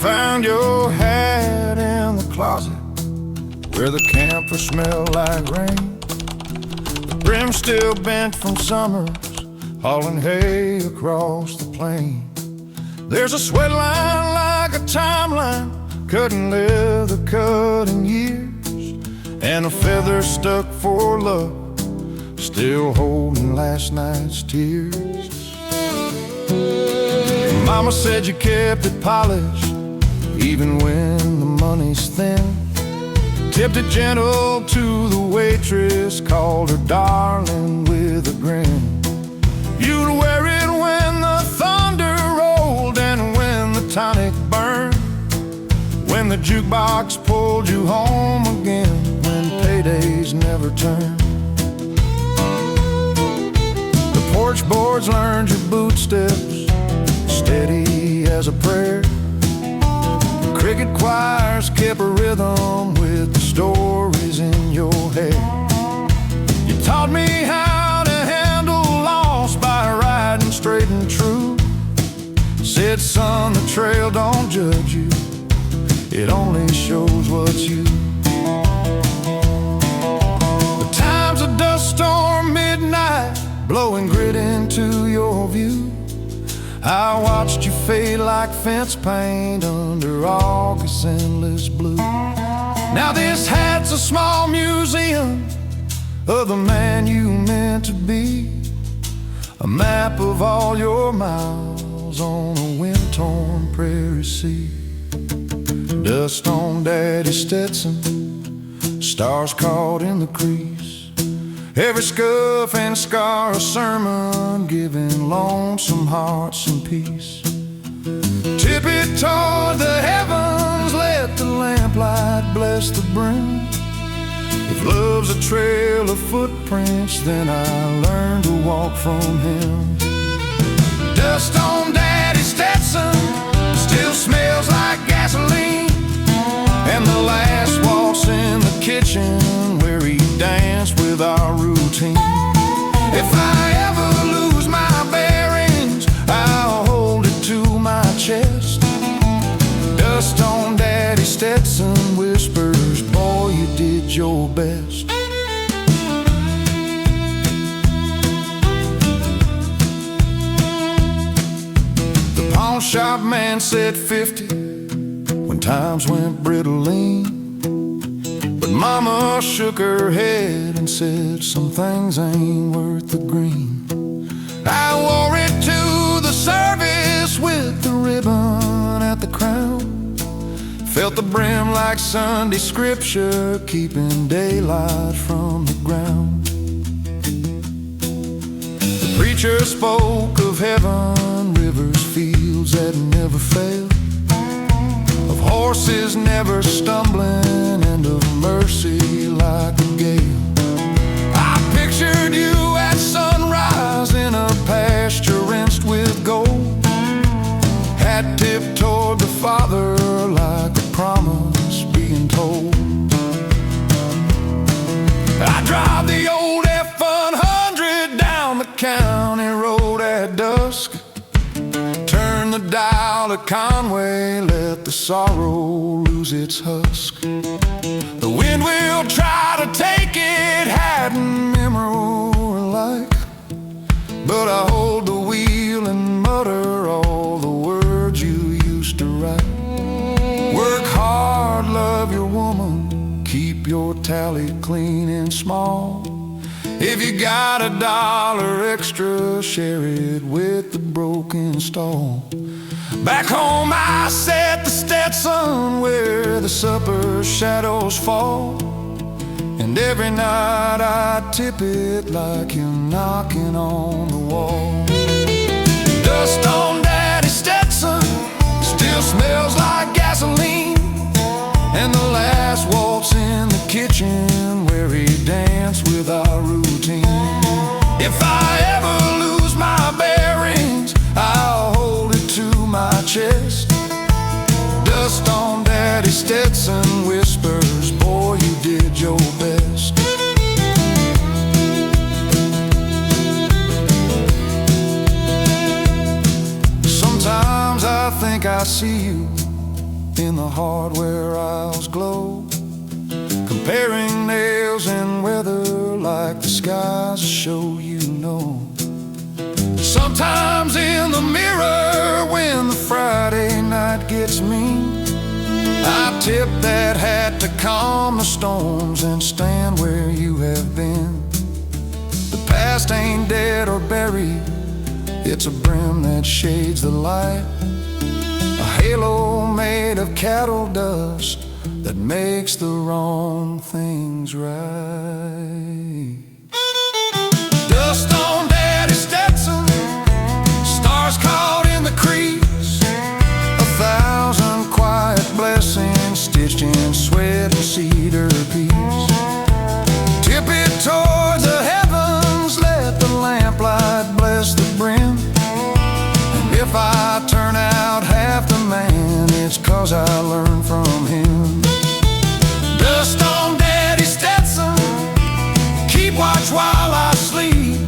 found your hat in the closet where the camphor smelled like rain. The brim still bent from summers, hauling hay across the plain. There's a sweat line like a timeline, cutting leather, cutting years, and a feather stuck for love, still holding last night's tears. Mama said you kept it polished, even when the money's thin. Tipped it gentle to the waitress, called her darling with a grin. You'd wear it when the thunder rolled and when the tonic burned, when the jukebox pulled you home again, when paydays never turned. The porch boards learned your boot steps, steady as a prayer. The cricket choirs kept a rhythm with the stories in your head. You taught me how to handle loss by riding straight and true. Said, son, the trail don't judge you, it only shows what's you. The times of dust storm midnight, blowing grit into your view. I watched you fade like fence paint under August's endless blue. Now this hat's a small museum of the man you meant to be, a map of all your miles on a wind-torn prairie sea. Dust on Daddy's Stetson, stars caught in the crease. Every scuff and scar a sermon, giving lonesome hearts some peace. Tip it toward the heavens, let the lamplight bless the brim. If love's a trail of footprints, then I learned to walk from him. Dust on Daddy's Stetson still smells like gasoline, and the last waltz in the kitchen where he danced with our routine. If I ever lose my bearings, I'll hold it to my chest. Dust on Daddy Stetson whispers, boy, you did your best. The pawn shop man said 50 when times went brittle lean, but Mama shook her head and said, some things ain't worth the green. I wore it to the service with the ribbon at the crown, felt the brim like Sunday scripture, keeping daylight from the ground. The preacher spoke of heaven, rivers, fields that never fail, of horses never stumbling, and of mercy like a gale. I pictured you at sunrise in a pasture rinsed with gold, hat tipped toward the Father like a promise being told. I drive the old F-100 down the county road at dusk, turn the dial to Conway, let the sorrow lose its husk. The wind will try to take it, hadn't memory alike, but I hold the wheel and mutter all the words you used to write. Work hard, love your woman, keep your tally clean and small. If you got $1 extra, share it with the broken stall. Back home I set the Stetson where the supper shadows fall, and every night I tip it like you're knocking on the wall. Dust on Daddy Stetson still smells like gasoline, and the last waltz in the kitchen where he danced with our routine. If I ever lose my bearings, I'll hold it to my chest. Dust on Daddy Stetson whispers, boy, you did your best. Sometimes I think I see you hardware aisles glow, comparing nails and weather like the sky's a show, you know. Sometimes in the mirror when the Friday night gets mean, I tip that hat to calm the storms and stand where you have been. The past ain't dead or buried, it's a brim that shades the light, a halo made of cattle dust that makes the wrong things right. Dust on Daddy Stetson, stars caught in the crease, 1,000 quiet blessings stitched in sweat and cedar peace. Tip it towards the heavens, let the lamplight bless the brim. And if I turn out half the man, it's 'cause I learned from him. Dust on Daddy Stetson, keep watch while I sleep,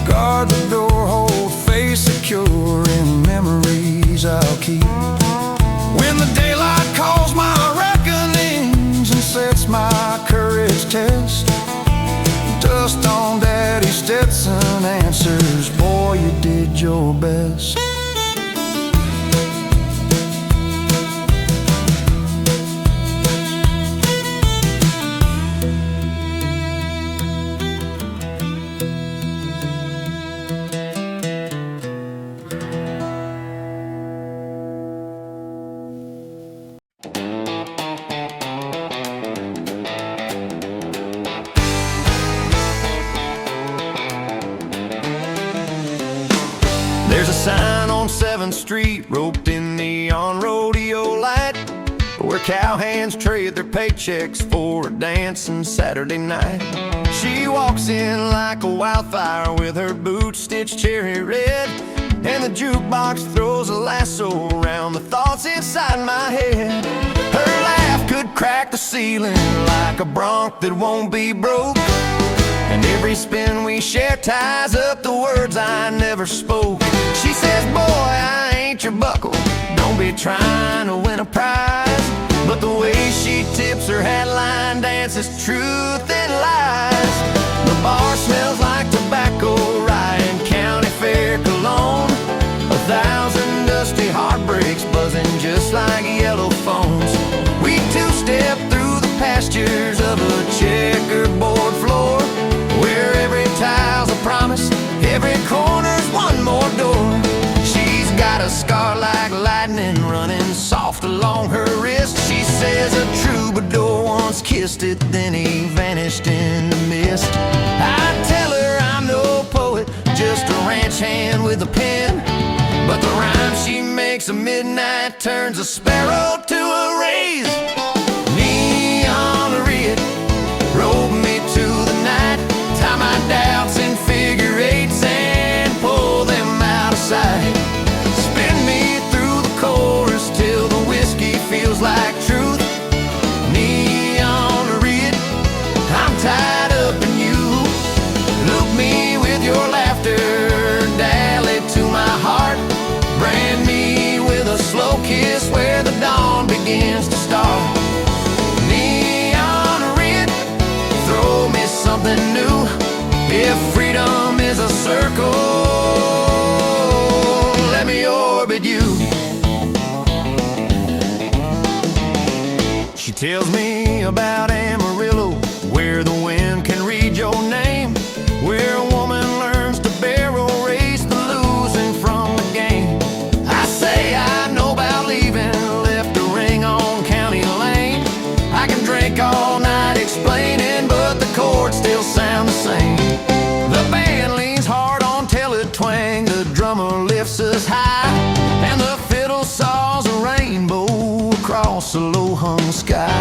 guard the door, hold face secure, in memories I'll keep. When the daylight calls my reckonings and sets my courage test, dust on Daddy Stetson answers, boy, you did your best. There's a sign on 7th Street, roped in neon rodeo light, where cowhands trade their paychecks for a dancing Saturday night. She walks in like a wildfire with her boots stitched cherry red, and the jukebox throws a lasso around the thoughts inside my head. Her laugh could crack the ceiling like a bronc that won't be broke, and every spin we share ties up the words I never spoke. She says, boy, I ain't your buckle, don't be trying to win a prize. But the way she tips her hat-line dances truth and lies. The bar smells like tobacco, rye and county fair cologne, 1,000 dusty heartbreaks buzzing just like yellow phones. We two-step through the pastures of a checkerboard floor, where every tile's a promise, every corner's one more door. She's got a scar like lightning running soft along her wrist. She says a troubadour once kissed it, then he vanished in the mist. I tell her I'm no poet, just a ranch hand with a pen, but the rhyme she makes at midnight turns a sparrow to a raise. Neon Lariat rolled me to the night, tie my doubts in figure eights and pull them out of sight. Spin me through the chorus till the whiskey feels like truth. Neon Lariat, I'm tied up in you. Loop me with your laughter, dally to my heart, brand me with a slow kiss where the dawn begins to start. Neon Lariat, throw me something new. If freedom is a circle, let me orbit you. She tells me about Amarillo, where the wind can read your name, where a woman learns to barrel race the losing from the game. I say I know about leaving, left a ring on County Lane. I can drink all night explaining, but the chords still sound the same. The band leans hard on twang, the drummer lifts us high, and the fiddle saws a rainbow across the low-hung sky.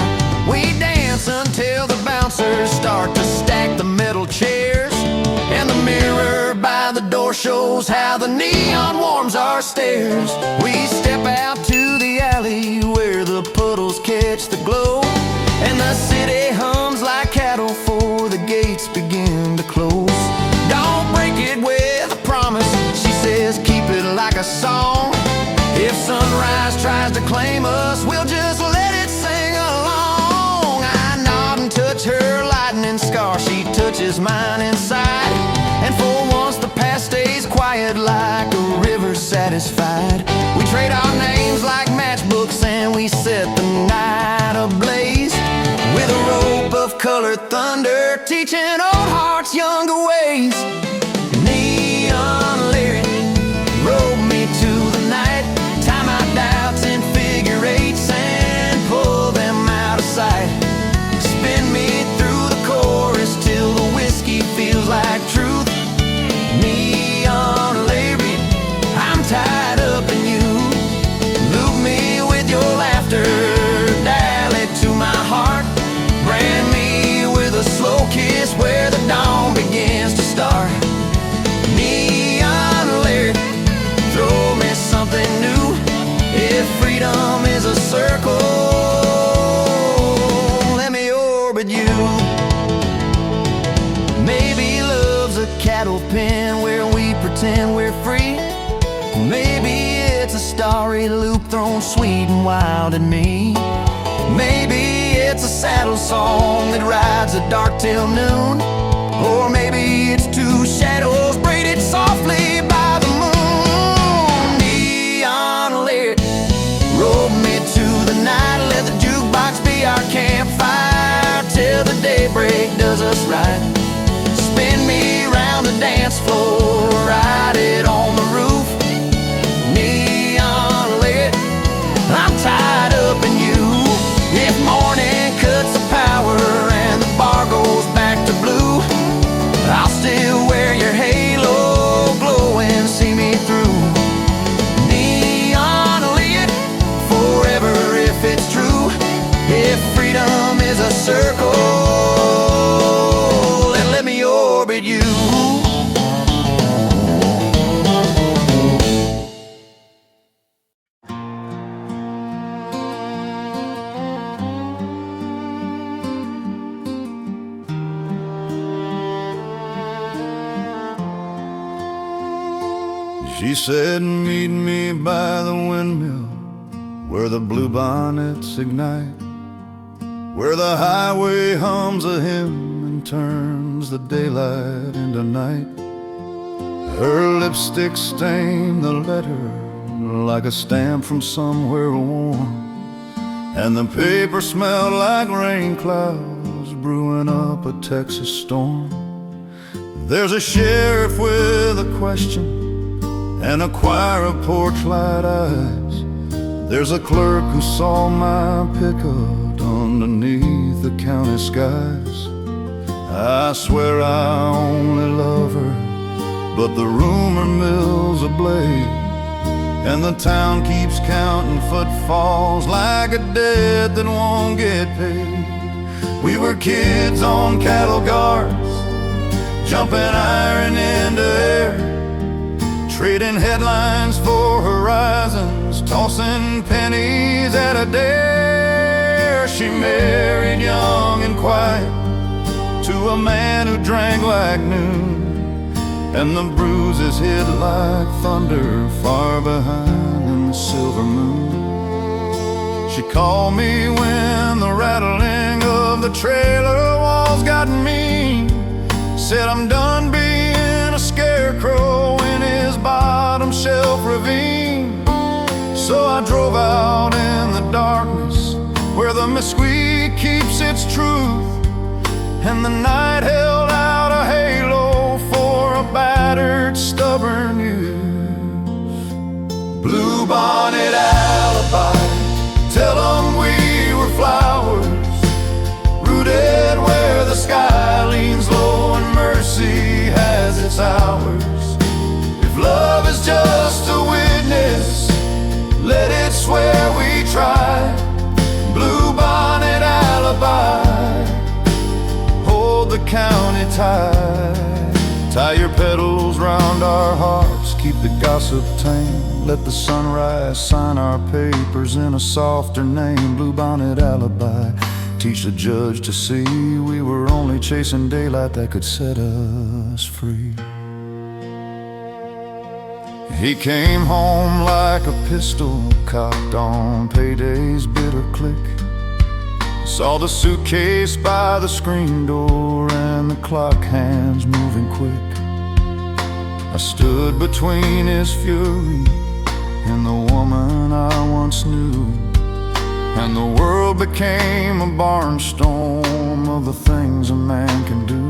We dance until the bouncers start to stack the metal chairs, and the mirror by the door shows how the neon warms our stairs. We step out to the alley where the puddles catch the glow, and the city hums like cattle for the gates begin to close. Don't break it with a promise, she says, keep it like a song. If sunrise tries to claim us, we'll just burning scar, she touches mine inside. And for once the past stays quiet like a river satisfied. We trade our names like matchbooks and we set the night ablaze with a rope of colored thunder, teaching old hearts younger ways. Neon Lariat rode me to the night, tie my doubts in figure eights and pull them out of sight. Spin me through the chorus till the whiskey feels like truth. Neon Lariat, I'm tied up in you. Loop me with your laughter, dial it to my heart. Brand me with a slow kiss where the dawn begins to start. Neon Lariat, throw me something new. If freedom is a circle, let me orbit you. Maybe love's a cattle pen where we pretend we're free. Maybe it's a starry loop thrown sweet and wild at me. Maybe it's a saddle song that rides the dark till noon. Or maybe it's two shadows braided softly by the moon. Neon Lariat, roll me to the night. Let the jukebox be our campfire till the daybreak does us right. Spin me round the dance floor, ride it on the roof. Neon Lariat, I'm tied up in you. If morning cuts the power and the bar goes back to blue, I'll still wear your halo, glow and see me through. Neon Lariat, forever if it's true. If freedom is a circle, then let me orbit you. She said, meet me by the windmill where the bluebonnets ignite, where the highway hums a hymn and turns the daylight into night. Her lipstick stained the letter like a stamp from somewhere warm, and the paper smelled like rain clouds brewing up a Texas storm. There's a sheriff with a question and a choir of porch-light eyes. There's a clerk who saw my pickup underneath the county skies. I swear I only love her, but the rumor mill's ablaze, and the town keeps counting footfalls like a debt that won't get paid. We were kids on cattle guards, jumping iron into air, trading headlines for horizons, tossing pennies at a dare. She married young and quiet to a man who drank like noon, and the bruises hit like thunder far behind in the silver moon. She called me when the rattling of the trailer walls got me. Said I'm done being a scarecrow in his bottom shelf ravine. So I drove out in the darkness where the mesquite keeps its truth, and the night held out a halo for a battered, stubborn youth. Bluebonnet Alibi, tell them we were flowers, rooted where the sky leans low and mercy has its hours. If love is just a witness, let it swear we tried. Bluebonnet Alibi, hold the county tight. Tie your petals round our hearts, keep the gossip tame. Let the sunrise sign our papers in a softer name. Bluebonnet Alibi, teach the judge to see we were only chasing daylight that could set us free. He came home like a pistol cocked on payday's bitter click. Saw the suitcase by the screen door and the clock hands moving quick. I stood between his fury and the woman I once knew, and the world became a barnstorm of the things a man can do.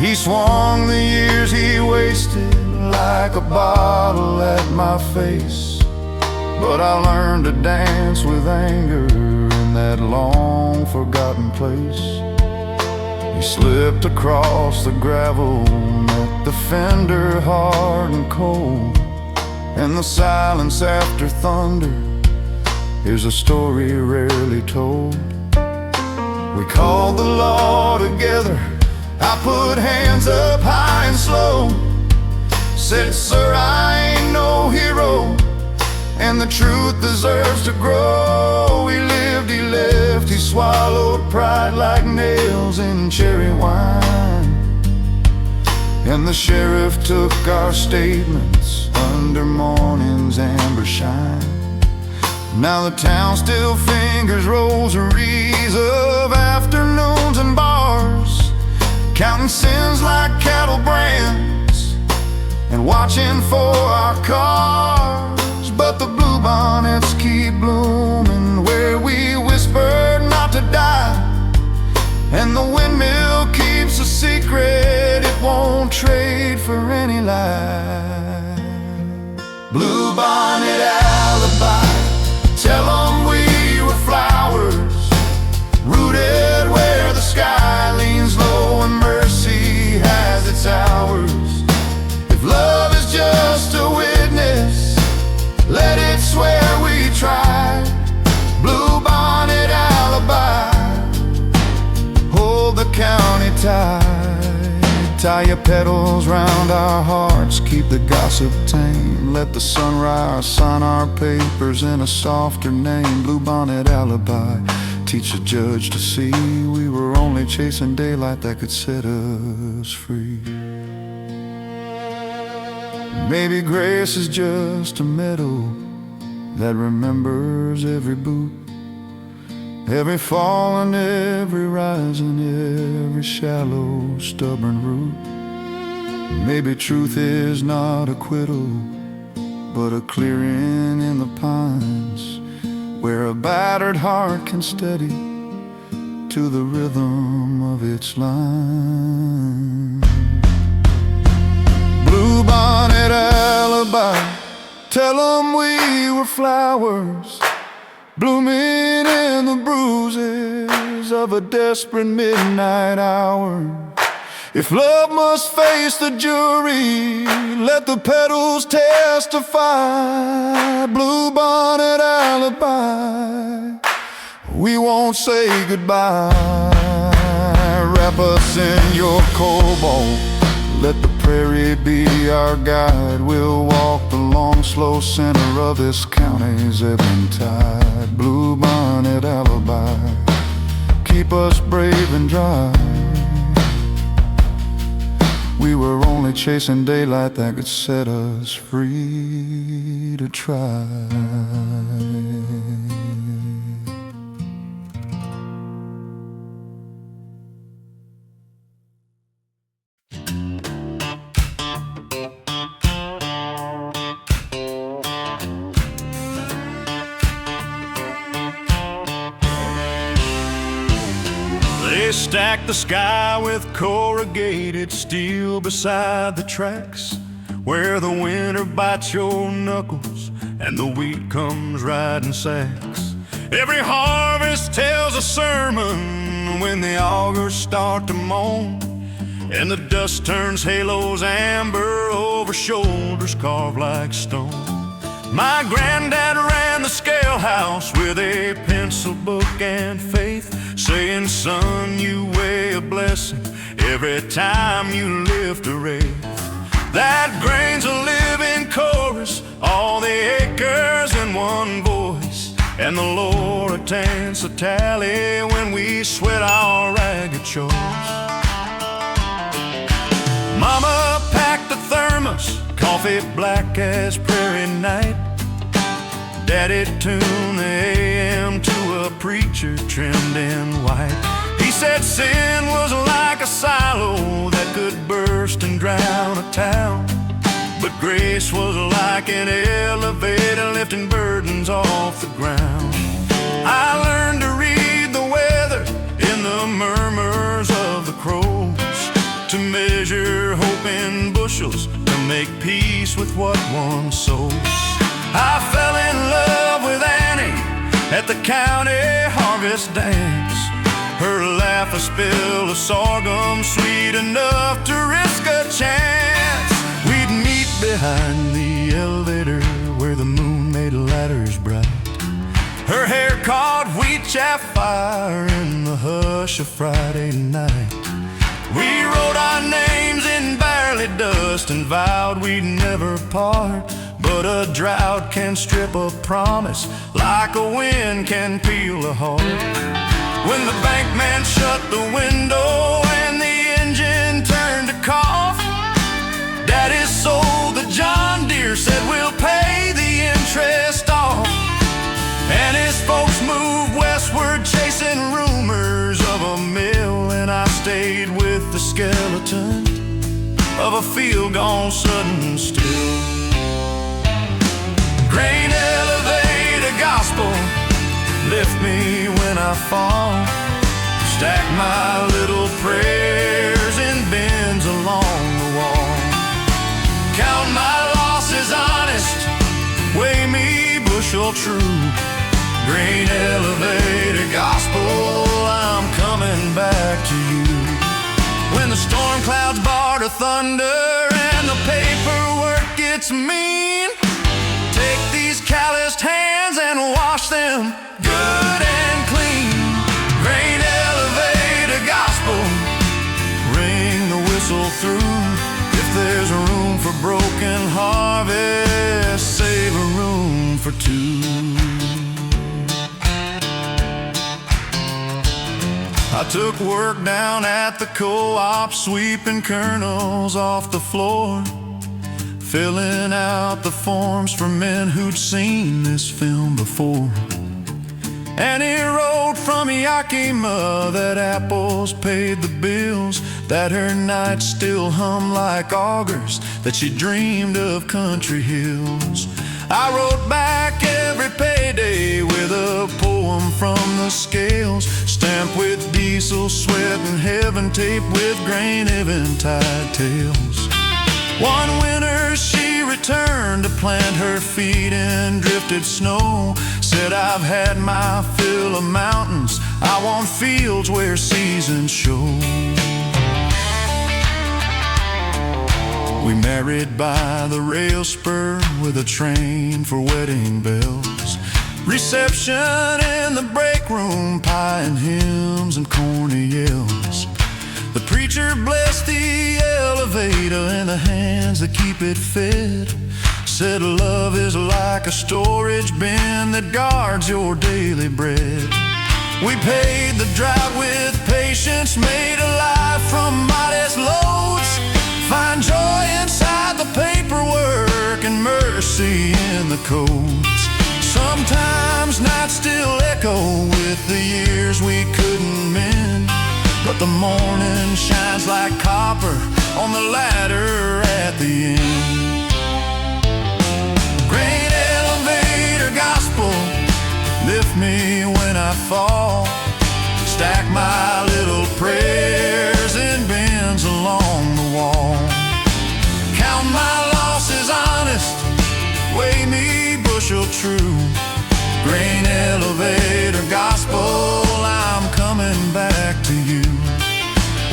He swung the years he wasted like a bottle at my face, but I learned to dance with anger in that long forgotten place. He slipped across the gravel, met the fender hard and cold, and the silence after thunder is a story rarely told. We called the law together, I put hands up high and slow, said, sir, I ain't no hero, and the truth deserves to grow. He lived, he left, he swallowed pride like nails in cherry wine, and the sheriff took our statements under morning's amber shine. Now the town still fingers rosaries of afternoons and bars, counting sins like cattle brands and watching for our cars. But the bluebonnets keep blooming where we whispered not to die, and the windmill keeps a secret it won't trade for any lie. Bluebonnet Alibi, tell 'em we were flowers, rooted where the sky leans low and mercy has its hours. If love is just a witness, let it swear we tried. Bluebonnet Alibi, hold the county tight. Tie your petals round our hearts, keep the gossip tame. Let the sunrise sign our papers in a softer name. Bluebonnet Alibi, teach the judge to see we were only chasing daylight that could set us free. Maybe grace is just a meadow that remembers every boot, every fall and every rise and every shallow, stubborn root. Maybe truth is not acquittal, but a clearing in the pines, where a battered heart can steady to the rhythm of its line. Bluebonnet Alibi, tell 'em we were flowers, blooming in the bruises of a desperate midnight hour. If love must face the jury, let the petals testify. Bluebonnet Alibi, we won't say goodbye. Wrap us in your cobalt, let the prairie be our guide. We'll walk the long, slow center of this county's ebbing tide. Bluebonnet Alibi, keep us brave and dry. We were only chasing daylight that could set us free to try. They stack the sky with corrugated steel beside the tracks, where the winter bites your knuckles and the wheat comes riding sacks. Every harvest tells a sermon when the augers start to moan, and the dust turns halos amber over shoulders carved like stone. My granddad ran the scale house with a pencil book and faith, saying, son, you weigh a blessing every time you lift a wraith. That grain's a living chorus, all the acres in one voice, and the Lord attends the tally when we sweat our ragged chores. Mama packed a thermos, coffee black as prairie night. Daddy tuned the AM to a preacher trimmed in white. He said sin was like a silo that could burst and drown a town, but grace was like an elevator lifting burdens off the ground. I learned to read the weather in the murmurs of the crows, to measure hope in bushels, to make peace with what one sows. I fell in love with Annie at the county harvest dance. Her laugh a spill of sorghum, sweet enough to risk a chance. We'd meet behind the elevator where the moon made ladders bright. Her hair caught wheat chaff fire in the hush of Friday night. We wrote our names in barley dust and vowed we'd never part. But a drought can strip a promise like a wind can peel a heart. When the bankman shut the window and the engine turned to cough, Daddy sold the John Deere, said we'll pay the interest off. And his folks moved westward chasing rumors of a mill, and I stayed with the skeleton of a field gone sudden still. Grain elevator gospel, lift me when I fall. Stack my little prayers in bins along the wall. Count my losses honest, weigh me bushel true. Grain elevator gospel, I'm coming back to you. When the storm clouds bar to thunder and the paperwork gets mean, take these calloused hands and wash them good and clean. Grain elevator gospel, ring the whistle through. If there's room for broken harvest, save a room for two. I took work down at the co-op, sweeping kernels off the floor, filling out the forms for men who'd seen this film before. And he wrote from Yakima that apples paid the bills, that her nights still hum like augurs, that she dreamed of country hills. I wrote back every payday with a poem from the scales, stamped with diesel, sweat, and heaven, taped with grain eventide tales. One winter she returned to plant her feet in drifted snow, said I've had my fill of mountains, I want fields where seasons show. We married by the rail spur with a train for wedding bells, reception in the break room, pie and hymns and corny yells. The preacher blessed the elevator and the hands that keep it fed, said love is like a storage bin that guards your daily bread. We paid the drought with patience, made alive from modest loads, find joy inside the paperwork and mercy in the codes. Sometimes nights still echo with the years we couldn't mend, but the morning shines like copper on the ladder at the end. Grain elevator gospel, lift me when I fall. Stack my little prayers in bins along the wall. Count my losses honest, weigh me bushel true. Grain elevator gospel, I'm coming back to you.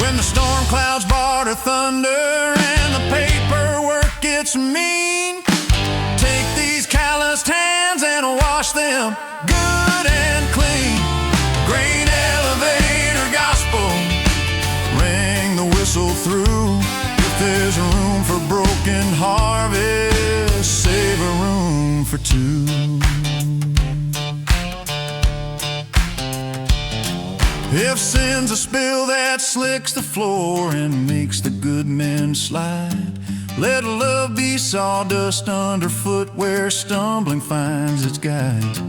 When the storm clouds bar to thunder and the paperwork gets mean, take these calloused hands and wash them good and clean. Grain elevator gospel, ring the whistle through. If there's room for broken harvest, save a room for two. If sin's a spill that slicks the floor and makes the good men slide, let love be sawdust underfoot where stumbling finds its guide.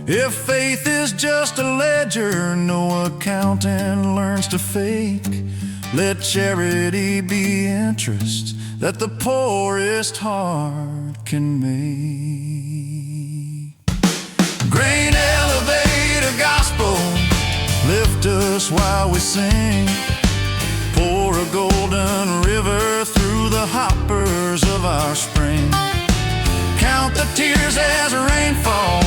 If faith is just a ledger no accountant learns to fake, let charity be interest that the poorest heart can make. Grain elevator gospel, lift us while we sing. Pour a golden river through the hoppers of our spring. Count the tears as rainfall,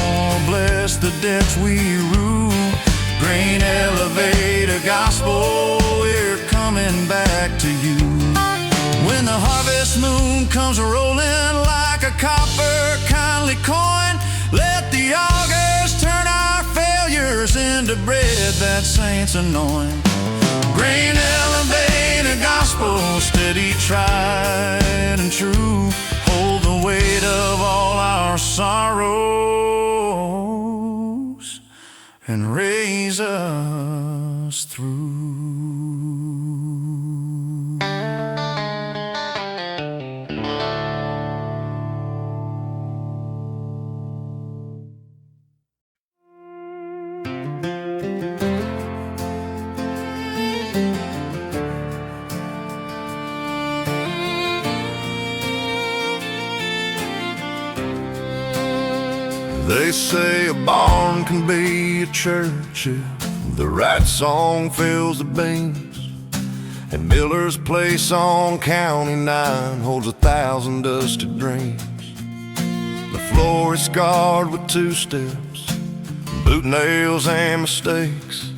bless the debts we rue. Grain elevator gospel, we're coming back to you. When the harvest moon comes rolling like a copper kindly coin, let the augers turn our failures into bread that saints anoint. Grain elevator gospel, steady, tried and true. Hold the weight of all our sorrows and raise us through. They say a barn can be a church if the right song fills the beams, and Miller's place on County 9 holds 1,000 dusted dreams. The floor is scarred with two steps, boot nails and mistakes.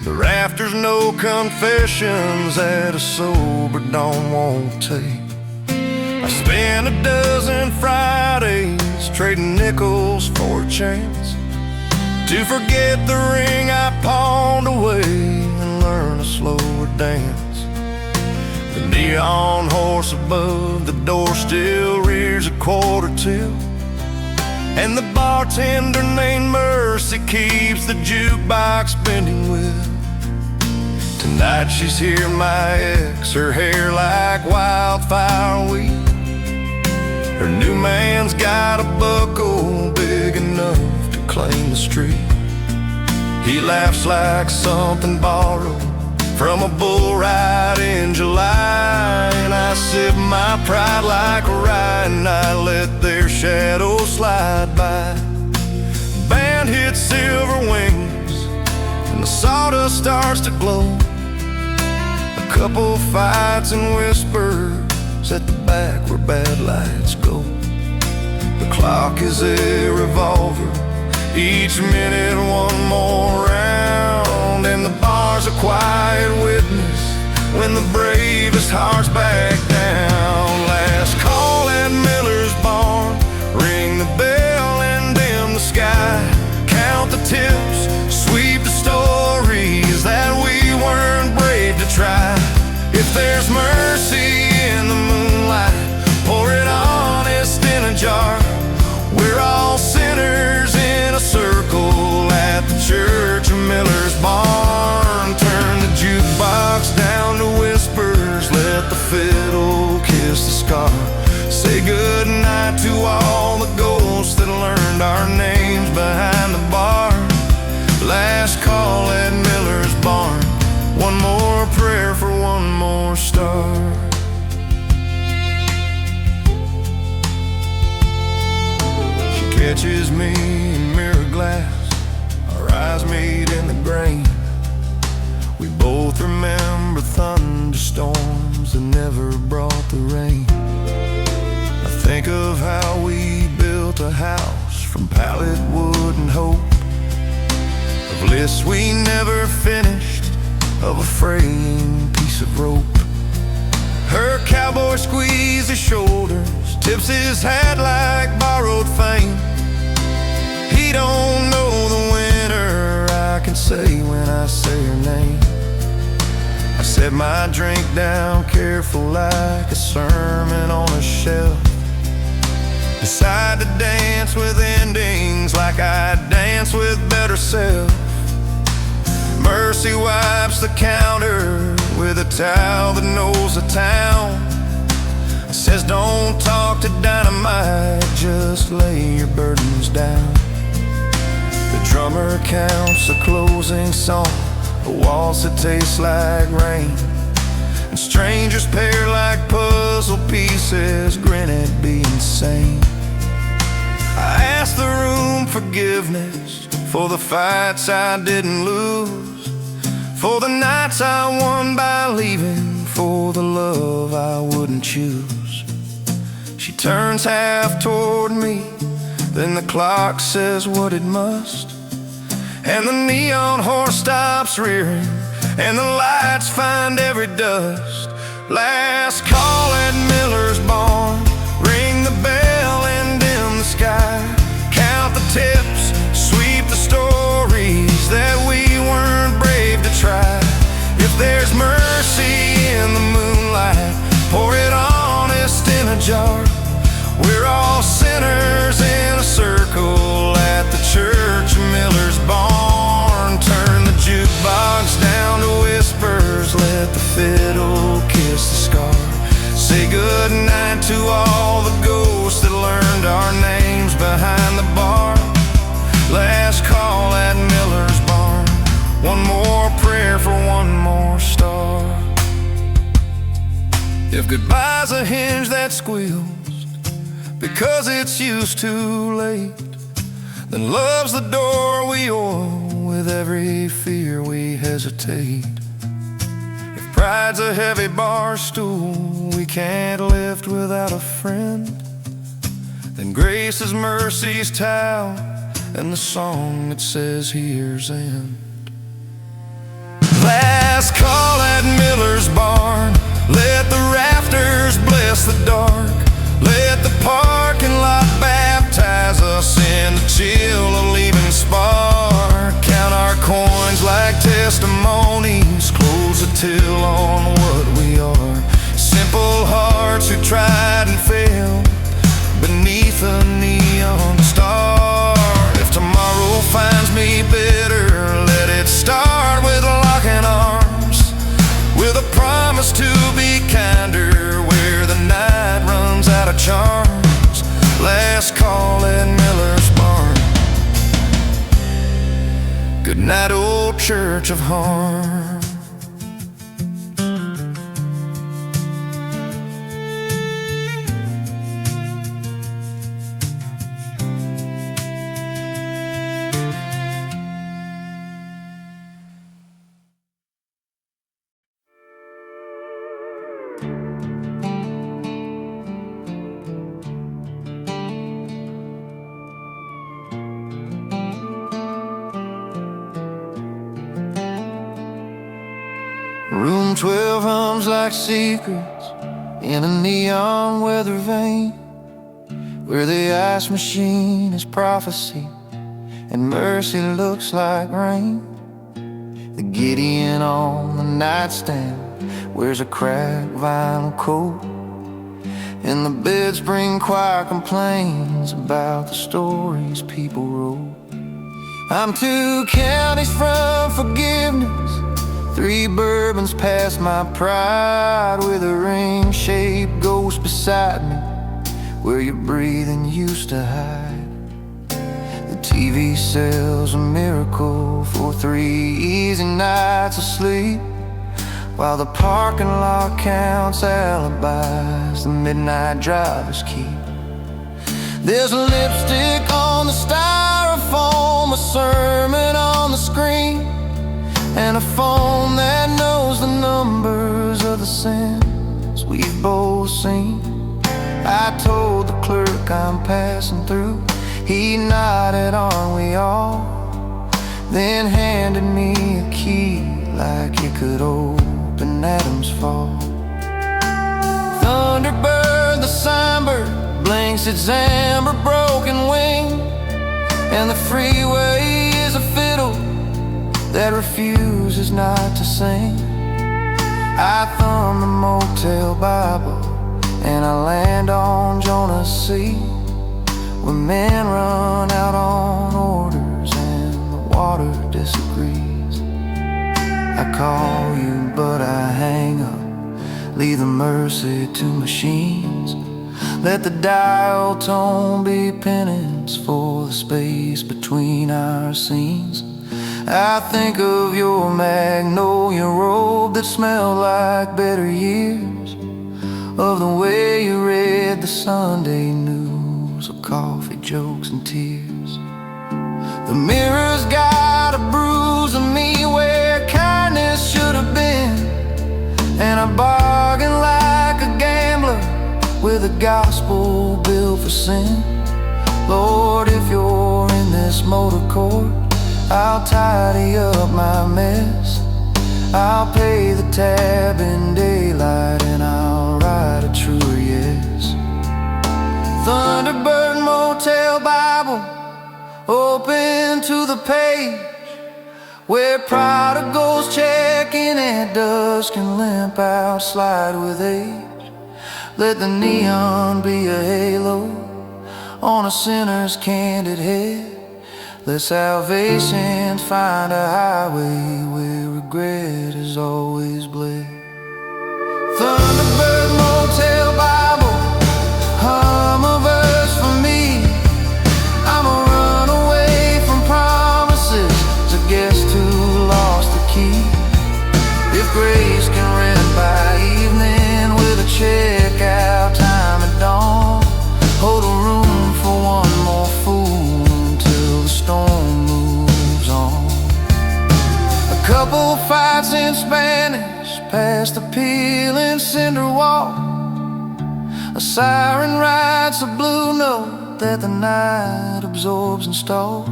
The rafters know confessions that a sober don't won't take. I spent a dozen Fridays trading nickels for a chance to forget the ring I pawned away and learn a slower dance. The neon horse above the door still rears a quarter till, and the bartender named Mercy keeps the jukebox spinning with. Tonight she's here, my ex, her hair like wildfire weed. Her new man's got a buckle big enough to claim the street. He laughs like something borrowed from a bull ride in July, and I sip my pride like a rye, and I let their shadows slide by. Band hits Silver Wings, and the sawdust starts to glow. A couple fights and whispers at the back where bad lights go. The clock is a revolver, each minute one more round, and the bar's a quiet witness when the bravest hearts back down. Last call at Miller's barn, ring the bell and dim the sky. Count the tips, sweep the stories that we weren't brave to try. If there's mercy in the moonlight, pour it honest in a jar. We're all sinners in a circle at the church of Miller's barn. Turn the jukebox down to whispers, let the fiddle kiss the scar. Say goodnight to all the ghosts that learned our names behind the bar. Last call at Miller's barn, one more prayer for one more star. She catches me in mirror glass, our eyes meet in the grain. We both remember thunderstorms that never brought the rain. I think of how we built a house from pallet wood and hope, of lists we never finished, of a fraying piece of rope. Her cowboy squeezes his shoulders, tips his hat like borrowed fame. He don't know the winter, I can say when I say her name. I set my drink down careful like a sermon on a shelf. Decide to dance with endings like I dance with better self. Mercy wipes the counter with a towel that knows the town. Says don't talk to dynamite, just lay your burdens down. drummer counts a closing song, a waltz that tastes like rain, and strangers pair like puzzle pieces, grin at being insane. I ask the room forgiveness for the fights I didn't lose, for the nights I won by leaving, for the love I wouldn't choose. She turns half toward me, then the clock says what it must, and the neon horse stops rearing, and the lights find every dust. Last call at Miller's barn, ring the bell and dim the sky, count the tips, sweep the stories that we weren't brave to try. If there's mercy in the moonlight, pour it honest in a jar. We're all sinners in a circle at the church of Miller's barn. Turn the jukebox down to whispers, let the fiddle kiss the scar. Say goodnight to all the ghosts that learned our names behind the bar. Last call at Miller's barn, one more prayer for one more star. If goodbye's a hinge that squeals because it's used too late, then love's the door we oil with every fear we hesitate. If pride's a heavy bar stool we can't lift without a friend, then grace is mercy's towel and the song that says here's end. Last call at Miller's barn, let the rafters bless the dark, let the parking lot baptize us in the chill of leaving spark. Count our coins like testimonies, close the till on what we are. Simple hearts who tried and failed beneath a neon star. If tomorrow finds me bitter, let it start with locking arms, with a promise to be kinder where the night runs out of charms. Last call at Miller's barn. Good night, old church of harm. Room 12 hums like secrets in a neon weather vane, where the ice machine is prophecy and mercy looks like rain. The Gideon on the nightstand wears a cracked vinyl coat, and the bedspring choir complains about the stories people wrote. I'm 2 counties from forgiveness, 3 bourbons past my pride, with a ring-shaped ghost beside me where your breathing used to hide. The TV sells a miracle for 3 easy nights of sleep, while the parking lot counts alibis the midnight drivers keep. There's lipstick on the styrofoam, a sermon on the screen, and a phone that knows the numbers of the sins we've both seen. I told the clerk I'm passing through. He nodded, aren't we all? Then handed me a key like it could open Adam's fall. Thunderbird, the signbird, blinks its amber broken wing, and the freeway is a fiddle that refuses not to sing. I thumb the Motel Bible and I land on Jonah's Sea, where men run out on orders and the water disagrees. I call you but I hang up, leave the mercy to machines. Let the dial tone be penance for the space between our scenes. I think of your magnolia robe that smelled like better years, of the way you read the Sunday news, of coffee, jokes, and tears. The mirror's got a bruise of me where kindness should have been, and I bargain like a gambler with a gospel bill for sin. Lord, if you're in this motor court, I'll tidy up my mess. I'll pay the tab in daylight, and I'll write a truer yes. Thunderbird Motel Bible, open to the page where prodigals check in at dusk and limp out, slide with age. Let the neon be a halo on a sinner's candid head. Let salvation find a highway where regret is always bled. Thunderbird Motel Bible, hum a verse for me. I'm a runaway from promises, a guest who lost the key. If grace can rent by evening with a checkout time at dawn, hold a room for one more fool until the storm moves on. A couple fights in Spanish past the peeling cinder wall. A siren writes a blue note that the night absorbs and stalls.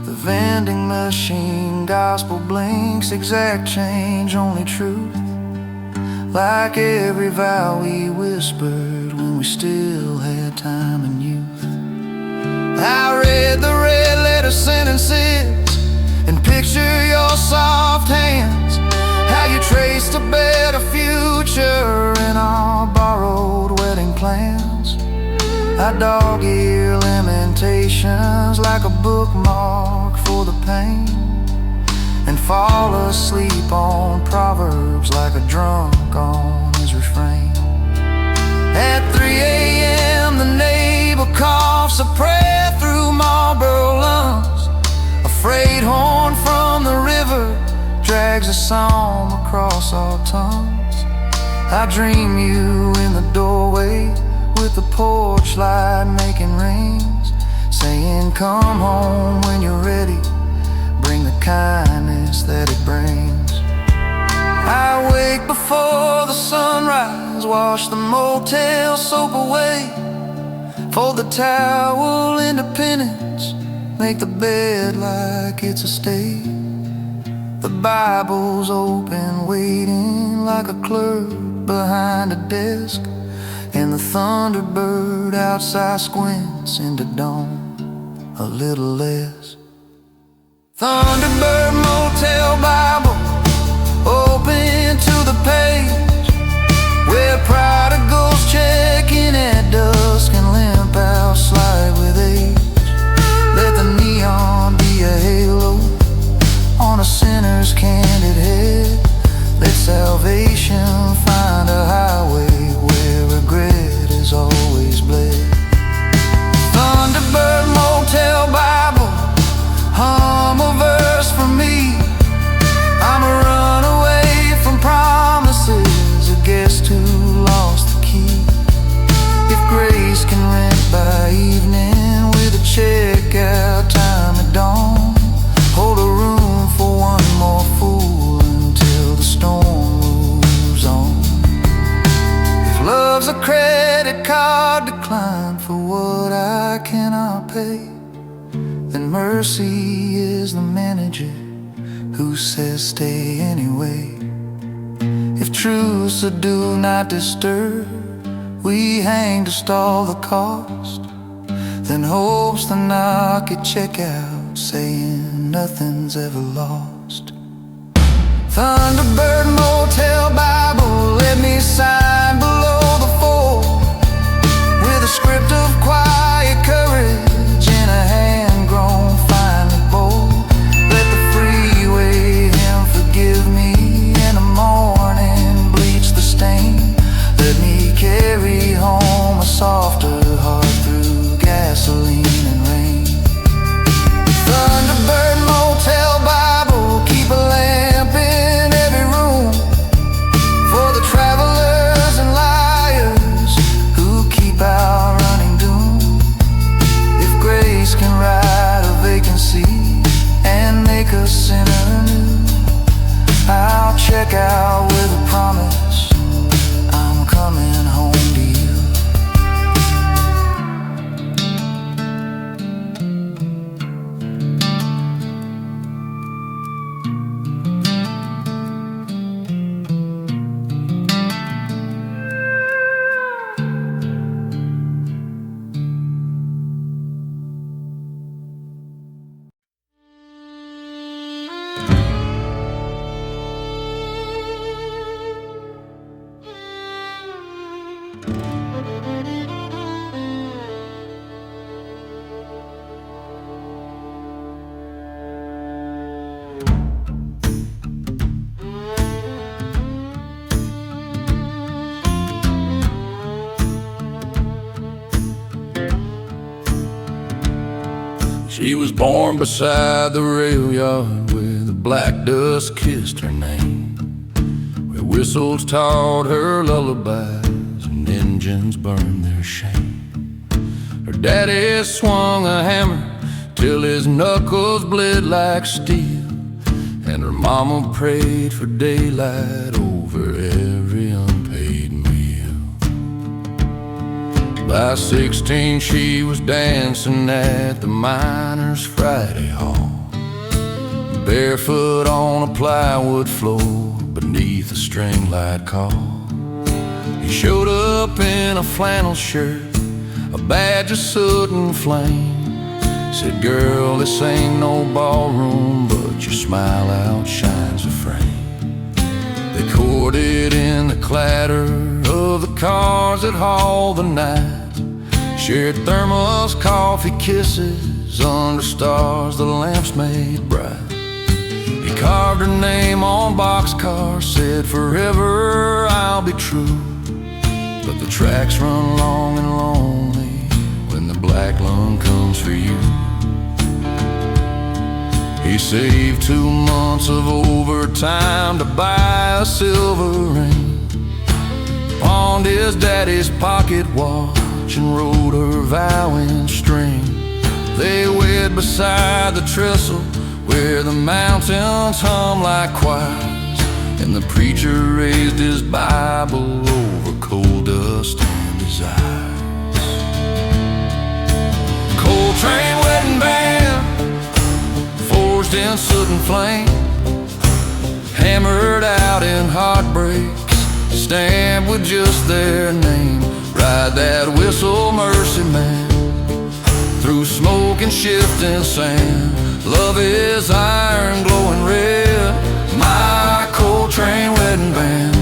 The vending machine gospel blinks, exact change, only truth. Like every vow we whispered when we still had time and youth. I read the red letter sentences and picture your soft hands, how you traced a better future in our borrowed wedding plans. I dog-ear lamentations like a bookmark for the pain, and fall asleep on Proverbs like a drunk on his refrain. At 3 a.m. the neighbor coughs a prayer through Marlboro lungs. A freight horn from the river drags a psalm across our tongues. I dream you in the doorway with the porch light making rings, saying come home when you're ready, bring the kindness that it brings. I wake before the sunrise, wash the motel soap away, fold the towel into penance, make the bed like it's a state. The Bible's open, waiting like a clerk behind a desk, and the Thunderbird outside squints into dawn a little less. Thunderbird Motel Bible, open to the page where prodigals check in at dusk and limp out, slide with age. Let the neon be a halo on a sinner's candid head. Let salvation find a highway where regret is always bled. Thunderbird Motel Bible, hum a verse for me. I'm a runaway from promises, a guest who lost the key. If grace can rent by evening with a checkout time at dawn, hold a room for one more fool until the storm moves on. If love's a credit card decline for what I cannot pay, then mercy is the manager who says stay anyway. If truth's a do not disturb, we hang to stall the cost, then hope's the knock at checkout, saying nothing's ever lost. Thunderbird Motel Bible, let me sign below the fold with a script of quiet courage and a hand-grown finely bold. Let the freeway hymn forgive me in the morning, bleach the stain. Let me carry home She was born beside the rail yard where the black dust kissed her name, where whistles taught her lullabies and engines burned their shame. Her daddy swung a hammer till his knuckles bled like steel, and her mama prayed for daylight over every unpaid meal. By 16 she was dancing at the Miners' Friday Hall, barefoot on a plywood floor beneath a string light call. He showed up in a flannel shirt, a badge of soot and flame. Said, "Girl, this ain't no ballroom, but your smile outshines the frame." They courted in the clatter of the cars that hauled the night, shared thermos, coffee, kisses under stars the lamps made bright. He carved her name on boxcars, said, "Forever I'll be true." But the tracks run long and lonely when the black lung comes for you. He saved 2 months of overtime to buy a silver ring, pawned his daddy's pocket watch and rode her vowing string. They wed beside the trestle where the mountains hum like choirs, and the preacher raised his Bible over coal dust and desires. Coltrane wedding band, forged in soot and flame, hammered out in heartbreaks, stamped with just their name. Ride that whistle, mercy man, through smoke and shifting sand. Love is iron glowing red, my Coltrane wedding band.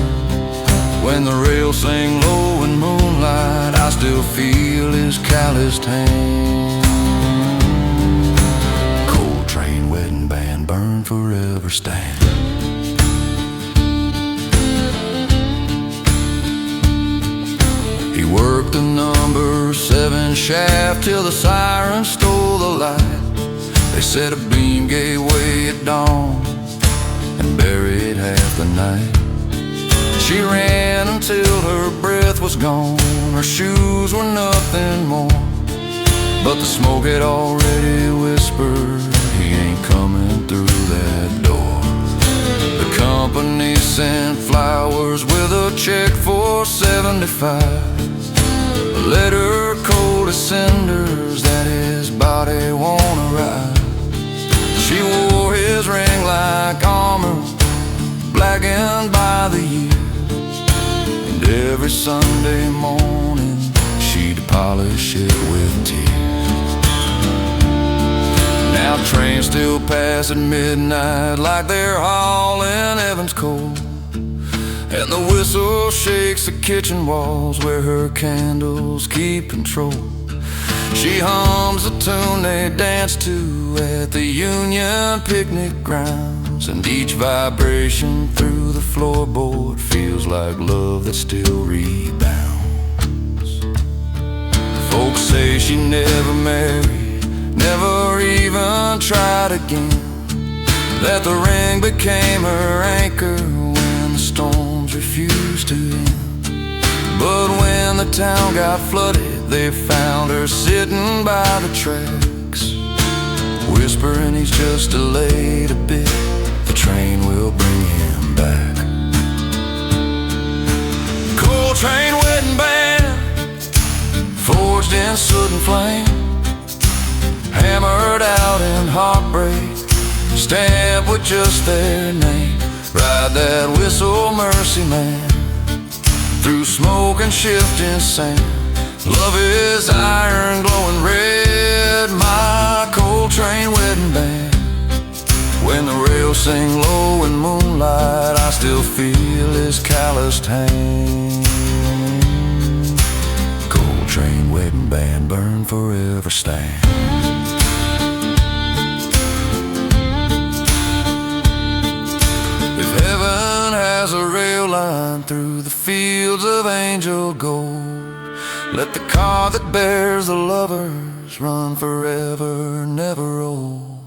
When the rails sing low in moonlight, I still feel his calloused hand. Coltrane wedding band, burn forever stand. He worked the number 7 shaft till the siren stole the light. They said a beam gave way at dawn and buried half the night. She ran until her breath was gone, her shoes were nothing more, but the smoke had already whispered, he ain't coming through that door. The company sent flowers with a check for $75, a letter cold as cinders that his body won't arrive. She wore his ring like armor, blackened by the years, and every Sunday morning she'd polish it with tears. Now trains still pass at midnight like they're hauling Evans coal, and the whistle shakes the kitchen walls where her candles keep control. She hums the tune they dance to at the Union picnic grounds, and each vibration through the floorboard feels like love that still rebounds. Folks say she never married, never even tried again, that the ring became her anchor when the storms refused to end. But when the town got flooded, they found her sitting by the tracks, whispering he's just delayed a bit, the train will bring him back. Coltrane wedding band, forged in soot and flame, hammered out in heartbreak, stamped with just their name. Ride that whistle, mercy man, through smoke and shifting sand. Love is iron glowing red, my Coltrane wedding band. When the rails sing low in moonlight, I still feel his calloused hand. Coltrane wedding band, burn forever stand. If heaven has a rail line through the fields of angel gold, let the car that bears the lovers rivers run forever, never old.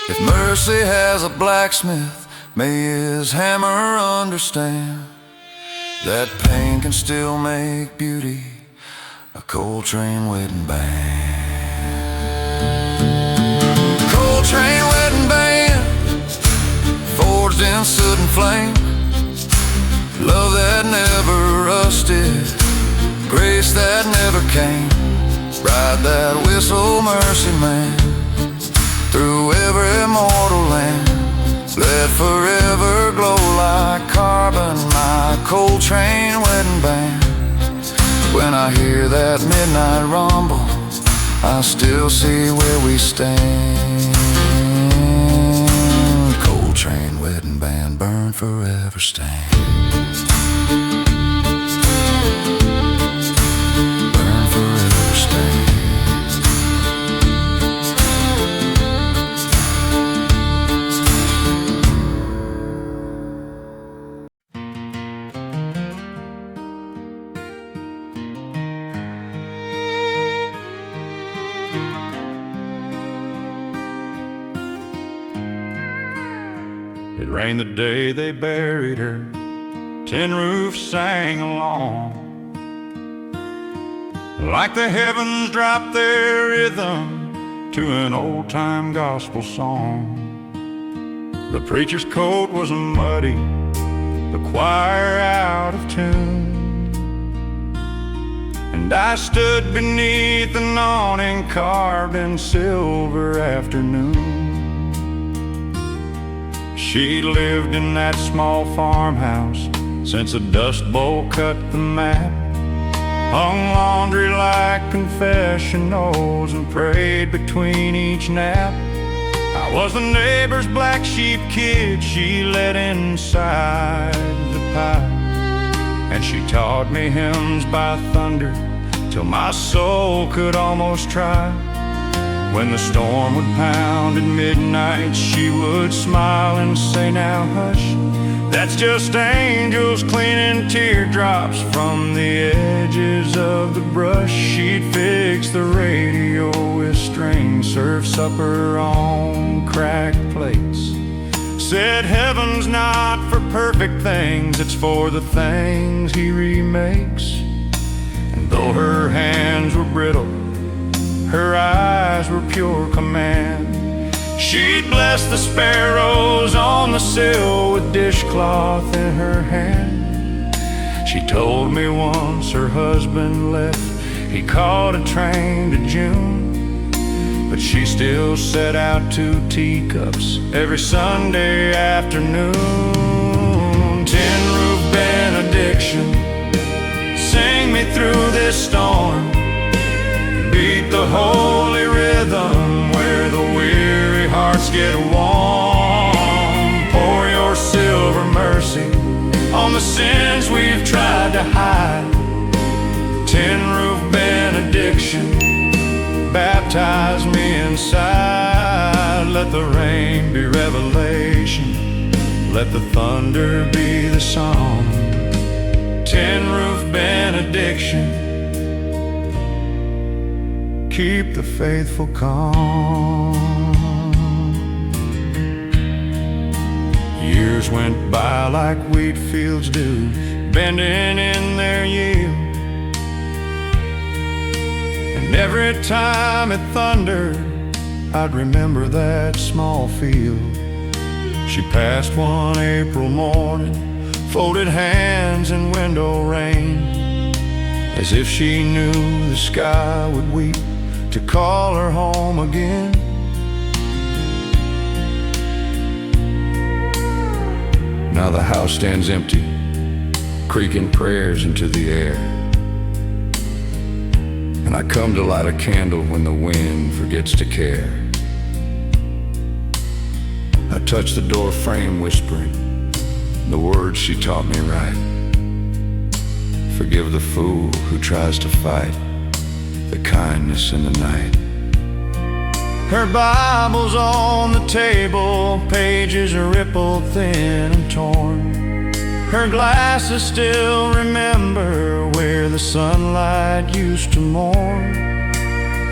If mercy has a blacksmith, may his hammer understand that pain can still make beauty a Coltrane wedding band. Coltrane wedding band, forged in soot and flame, love that never rusted, grace that never came. Ride that whistle, mercy man, through every mortal land. Let forever glow like carbon, my Coltrane wedding band. When I hear that midnight rumble, I still see where we stand. Coltrane wedding band, burn forever, stand. Burn forever, stand. It rained the day they buried her, tin roofs sang along, like the heavens dropped their rhythm to an old-time gospel song. The preacher's coat was muddy, the choir out of tune, and I stood beneath an awning carved in silver afternoon. She'd lived in that small farmhouse since a dust bowl cut the map, hung laundry like confessionals, and prayed between each nap. I was the neighbor's black sheep kid she let inside the pipe, and she taught me hymns by thunder till my soul could almost try. When the storm would pound at midnight, she would smile and say, "Now hush, that's just angels cleaning teardrops from the edges of the brush." She'd fix the radio with string, serve supper on cracked plates, said heaven's not for perfect things, it's for the things he remakes. And though her hands were brittle, her eyes were pure command, she'd bless the sparrows on the sill with dishcloth in her hand. She told me once her husband left, he caught a train to June, but she still set out 2 teacups every Sunday afternoon. Tin roof benediction, sing me through this storm, beat the holy rhythm where the weary hearts get warm. Pour your silver mercy on the sins we've tried to hide. Tin roof benediction, baptize me inside. Let the rain be revelation, let the thunder be the song. Tin roof benediction, keep the faithful calm. Years went by like wheat fields do, bending in their yield, and every time it thundered, I'd remember that small field. She passed one April morning, folded hands in window rain, as if she knew the sky would weep to call her home again. Now the house stands empty, creaking prayers into the air, and I come to light a candle when the wind forgets to care. I touch the door frame whispering the words she taught me right. Forgive the fool who tries to fight the kindness in the night. Her Bible's on the table, pages are rippled thin and torn. Her glasses still remember where the sunlight used to mourn.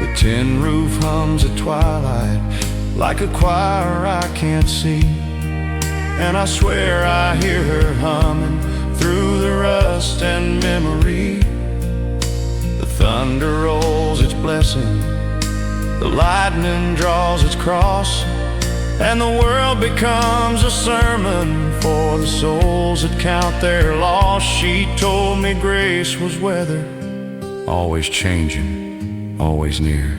The tin roof hums at twilight like a choir I can't see, and I swear I hear her humming through the rust and memory. The thunder rolls its blessing, the lightning draws its cross, and the world becomes a sermon for the souls that count their loss. She told me grace was weather, always changing, always near,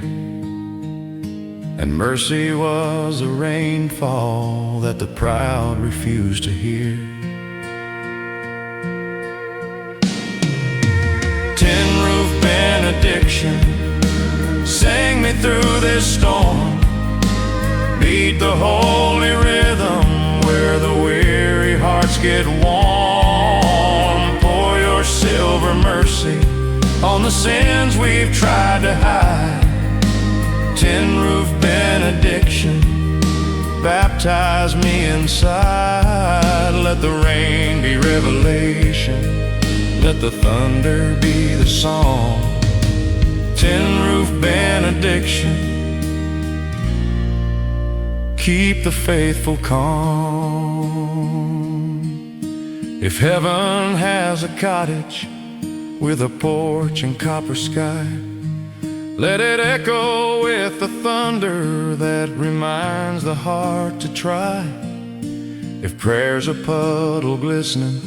and mercy was a rainfall that the proud refused to hear. Tin roof benediction, sing me through this storm. Beat the holy rhythm where the weary hearts get warm. Pour your silver mercy on the sins we've tried to hide. Tin roof benediction, baptize me inside. Let the rain be revelation, let the thunder be the song. Tin roof benediction, keep the faithful calm. If heaven has a cottage with a porch and copper sky, let it echo with the thunder that reminds the heart to try. If prayer's a puddle glistening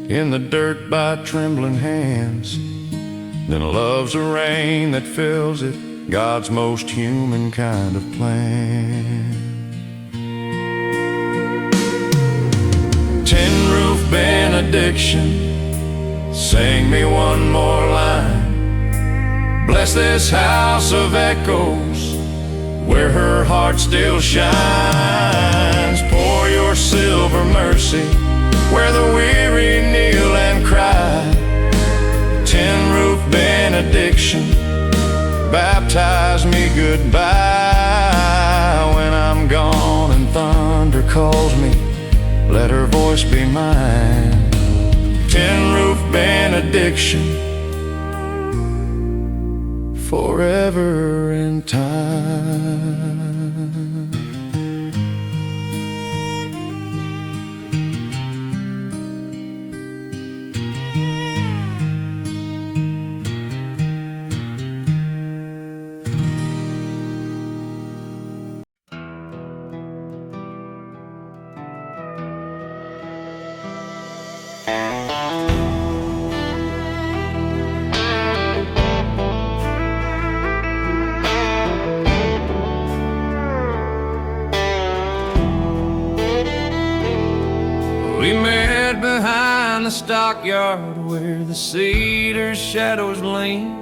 in the dirt by trembling hands, then love's a rain that fills it, God's most human kind of plan. Tin roof benediction, sing me one more line. Bless this house of echoes where her heart still shines. Pour your silver mercy where the weary kneel and cry. Tin roof benediction, baptize me goodbye. When I'm gone and thunder calls me, let her voice be mine. Tin roof benediction, forever in time. We met behind the stockyard where the cedar shadows lean.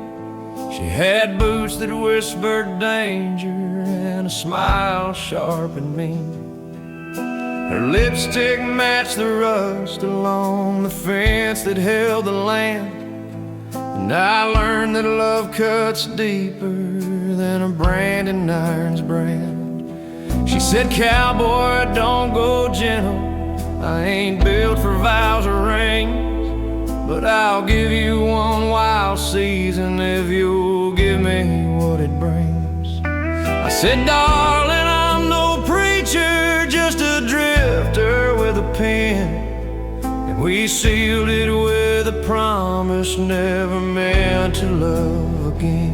She had boots that whispered danger and a smile sharp and mean. Her lipstick matched the rust along the fence that held the land. And I learned that love cuts deeper than a branding iron's brand. She said, cowboy, don't go gentle, I ain't built for vows or rings, but I'll give you one wild season if you'll give me what it brings. I said, darling, I'm no preacher, just a drifter with a pen. And we sealed it with a promise never meant to love again.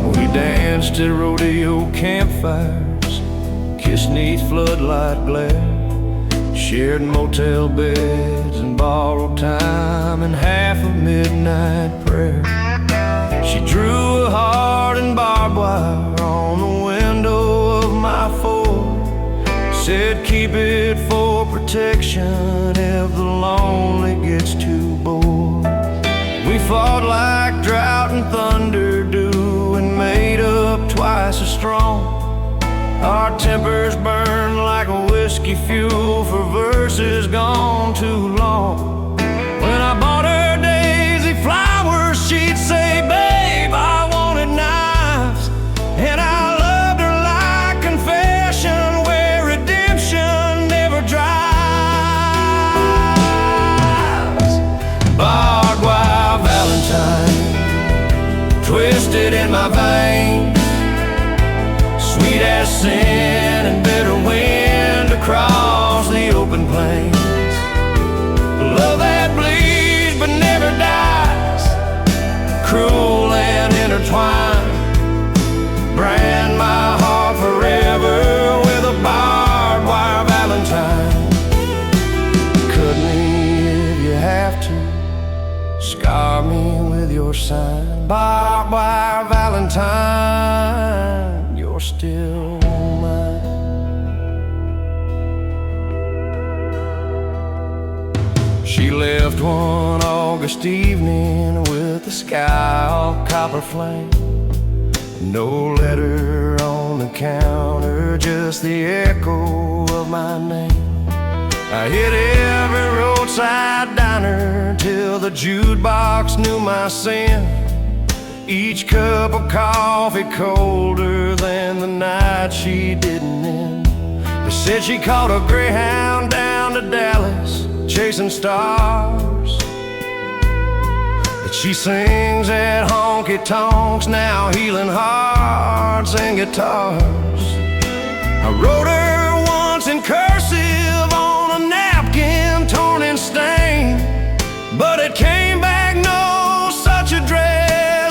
We danced at rodeo campfires, kissed neath floodlight glare, shared motel beds and borrowed time and half a midnight prayer. She drew a heart and barbed wire on the window of my Ford, said keep it for protection if the lonely gets too bored. We fought like drought and thunder do and made up twice as strong. Our tempers burned like a whiskey fuel for verses gone too long. When I bought her daisy flowers, she'd say, babe, I wanted knives. And I loved her like confession where redemption never dries. Barbed wire Valentine, sin and bitter wind across the open plains. Love that bleeds but never dies, cruel and intertwined. Brand my heart forever with a barbed wire Valentine. Cut me if you have to, scar me with your sign. Barbed wire Valentine, you're still mine. She left one August evening with the sky all copper flame. No letter on the counter, just the echo of my name. I hit every roadside diner till the jukebox knew my sin. Each cup of coffee colder than the night she didn't end. They said she caught a Greyhound down to Dallas, chasing stars. But she sings at honky-tonks now, healing hearts and guitars. I wrote her once in cursive on a napkin torn and stained, but it came back no such address.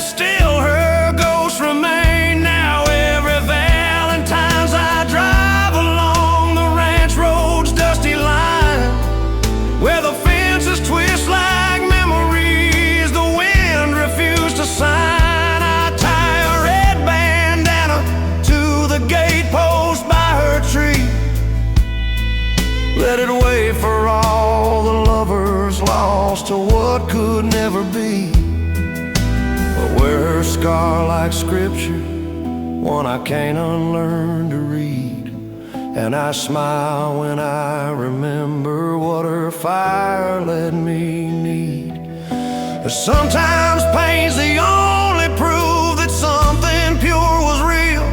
Still her ghost remained. Now every Valentine's I drive along the ranch road's dusty line, where the fences twist like memories the wind refused to sign. I tie a red bandana to the gatepost by her tree, let it wait for all the lovers lost to what could never be. But wear her scar like scripture, one I can't unlearn to read. And I smile when I remember what her fire let me need. But sometimes pain's the only proof that something pure was real.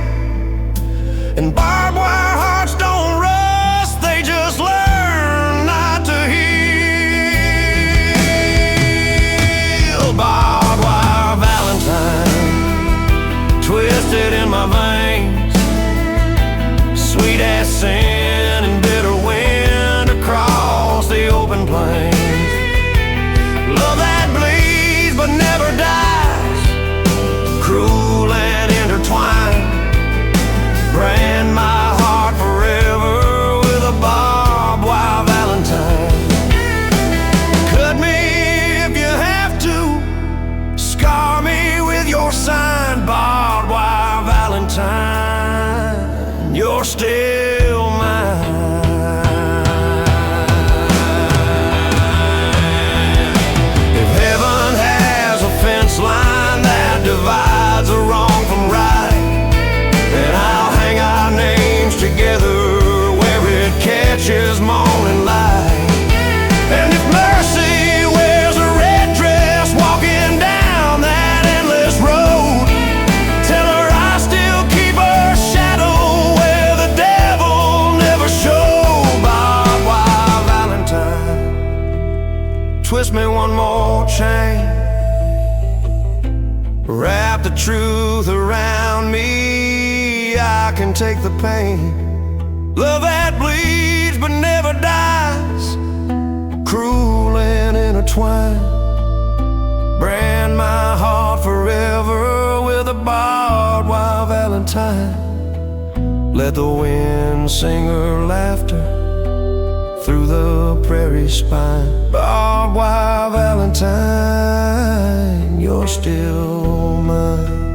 And barbed wire hearts don't rust, they just learn not to heal. Barbed wire Valentine, twisted in my veins, sweet as sin and bitter wind across the open plains. Love that bleeds but never dies, cruel and intertwined. Brand my heart forever with a barbed wire Valentine. Cut me if you have to, scar me with your sign. Barbed wire Valentine, you're still mine. If heaven has a fence line that divides the wrong from right, then I'll hang our names together where it catches morning light. And if mercy wears a red dress walking down that endless road, tell her I still keep her shadow where the devil never showed. Barbed wire Valentine, twist me one more chain, wrap the truth around me, I can take the pain. Love that bleeds but never dies, cruel and intertwined. Brand my heart forever with a barbed wire Valentine. Let the wind sing her laughter through the prairie spine. Barbed wire Valentine, you're still mine.